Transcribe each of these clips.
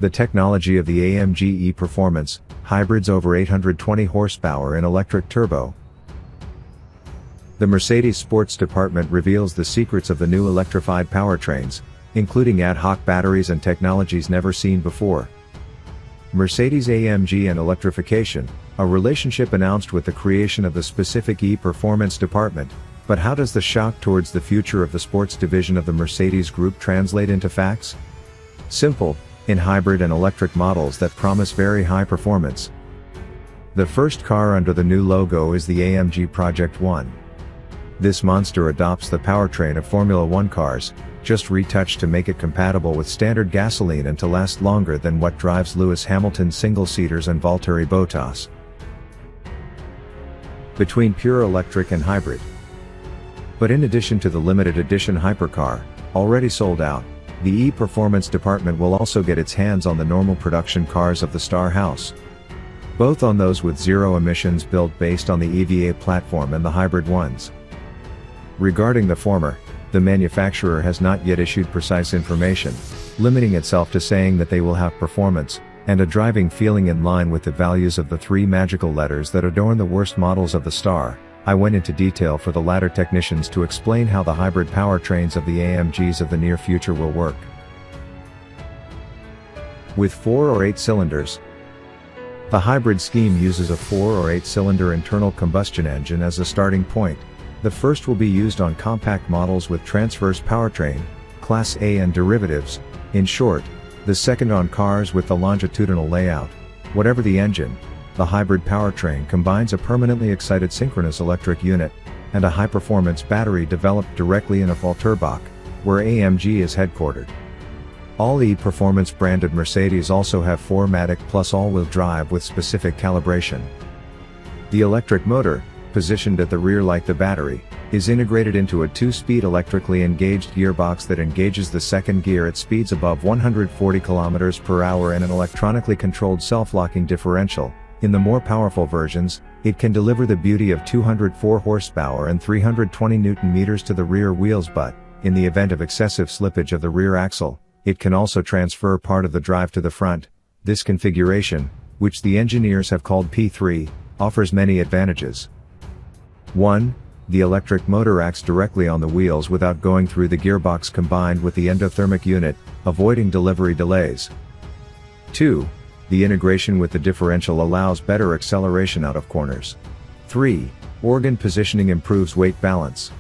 The technology of the AMG e-Performance, hybrids over 820 horsepower in electric turbo. The Mercedes Sports Department reveals the secrets of the new electrified powertrains, including ad hoc batteries and technologies never seen before. Mercedes-AMG and electrification, a relationship announced with the creation of the specific e-Performance department. But how does the shock towards the future of the sports division of the Mercedes Group translate into facts? Simple, in hybrid and electric models that promise very high performance. The first car under the new logo is the AMG Project 1. This monster adopts the powertrain of Formula One cars, just retouched to make it compatible with standard gasoline and to last longer than what drives Lewis Hamilton's single-seaters and Valtteri Bottas. Between pure electric and hybrid. But in addition to the limited edition hypercar, already sold out, the e-Performance department will also get its hands on the normal production cars of the Star House. Both on those with zero emissions built based on the EVA platform and the hybrid ones. Regarding the former, the manufacturer has not yet issued precise information, limiting itself to saying that they will have performance, and a driving feeling in line with the values of the three magical letters that adorn the worst models of the Star. I went into detail for the latter technicians to explain how the hybrid powertrains of the AMGs of the near future will work. With 4 or 8 cylinders. The hybrid scheme uses a 4 or 8 cylinder internal combustion engine as a starting point. The first will be used on compact models with transverse powertrain, Class A and derivatives, in short, the second on cars with the longitudinal layout. Whatever the engine, the hybrid powertrain combines a permanently excited synchronous electric unit, and a high-performance battery developed directly in a Valtteri, where AMG is headquartered. All e-Performance branded Mercedes also have 4MATIC plus all-wheel drive with specific calibration. The electric motor, positioned at the rear like the battery, is integrated into a 2-speed electrically engaged gearbox that engages the second gear at speeds above 140 km per hour and an electronically controlled self-locking differential. In the more powerful versions, it can deliver the beauty of 204 horsepower and 320 Nm to the rear wheels, but, in the event of excessive slippage of the rear axle, it can also transfer part of the drive to the front. This configuration, which the engineers have called P3, offers many advantages. 1. The electric motor acts directly on the wheels without going through the gearbox combined with the endothermic unit, avoiding delivery delays. 2. The integration with the differential allows better acceleration out of corners. 3. Organ positioning improves weight balance.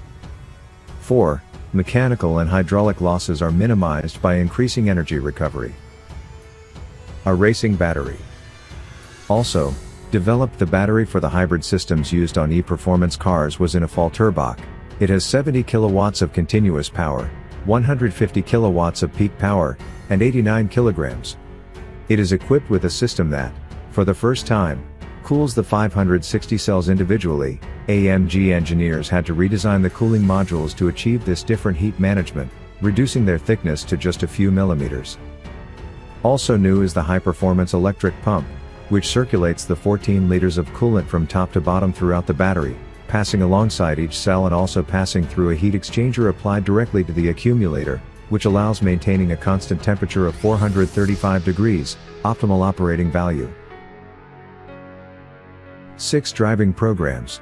4. Mechanical and hydraulic losses are minimized by increasing energy recovery. A racing battery. Also, developed the battery for the hybrid systems used on e-Performance cars was in a Valtteri. It has 70 kilowatts of continuous power, 150 kilowatts of peak power, and 89 kilograms. It is equipped with a system that, for the first time, cools the 560 cells individually. AMG engineers had to redesign the cooling modules to achieve this different heat management, reducing their thickness to just a few millimeters. Also new is the high-performance electric pump, which circulates the 14 liters of coolant from top to bottom throughout the battery, passing alongside each cell and also passing through a heat exchanger applied directly to the accumulator, which allows maintaining a constant temperature of 435 degrees, optimal operating value. 6 driving programs.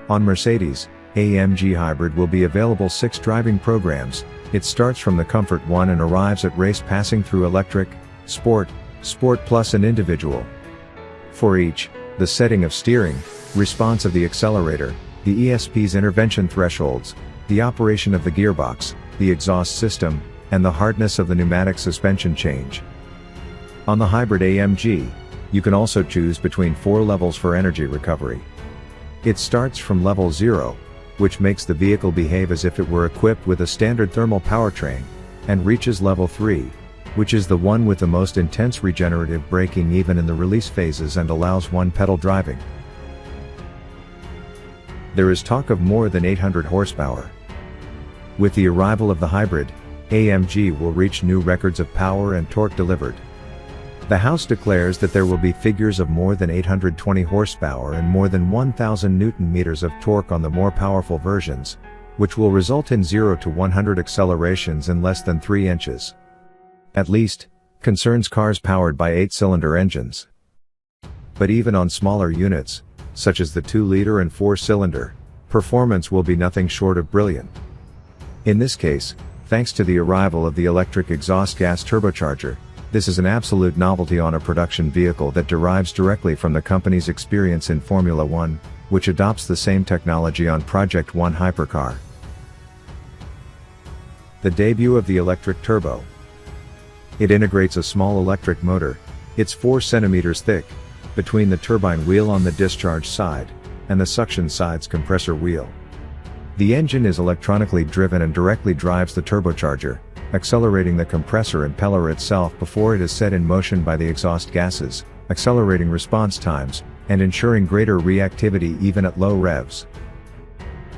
On Mercedes, AMG Hybrid will be available 6 driving programs. It starts from the Comfort 1 and arrives at race passing through electric, Sport, Sport Plus and Individual. For each, the setting of steering, response of the accelerator, the ESP's intervention thresholds, the operation of the gearbox, the exhaust system, and the hardness of the pneumatic suspension change. On the hybrid AMG, you can also choose between 4 levels for energy recovery. It starts from level 0, which makes the vehicle behave as if it were equipped with a standard thermal powertrain, and reaches level 3, which is the one with the most intense regenerative braking even in the release phases and allows one-pedal driving. There is talk of more than 800 horsepower. With the arrival of the hybrid, AMG will reach new records of power and torque delivered. The House declares that there will be figures of more than 820 horsepower and more than 1,000 Nm of torque on the more powerful versions, which will result in 0 to 100 accelerations in less than 3 inches. At least, concerns cars powered by 8-cylinder engines. But even on smaller units, such as the 2-liter and 4-cylinder, performance will be nothing short of brilliant. In this case, thanks to the arrival of the electric exhaust gas turbocharger, this is an absolute novelty on a production vehicle that derives directly from the company's experience in Formula One, which adopts the same technology on Project One hypercar. The debut of the electric turbo. It integrates a small electric motor, it's 4 cm thick, between the turbine wheel on the discharge side, and the suction side's compressor wheel. The engine is electronically driven and directly drives the turbocharger, accelerating the compressor impeller itself before it is set in motion by the exhaust gases, accelerating response times, and ensuring greater reactivity even at low revs.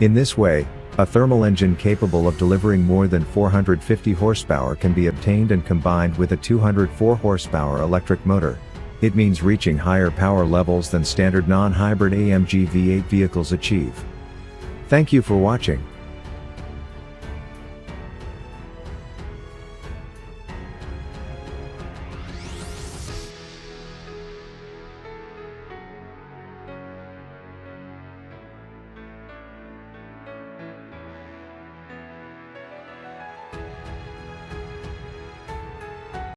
In this way, a thermal engine capable of delivering more than 450 horsepower can be obtained and combined with a 204 horsepower electric motor. It means reaching higher power levels than standard non-hybrid AMG V8 vehicles achieve. Thank you for watching.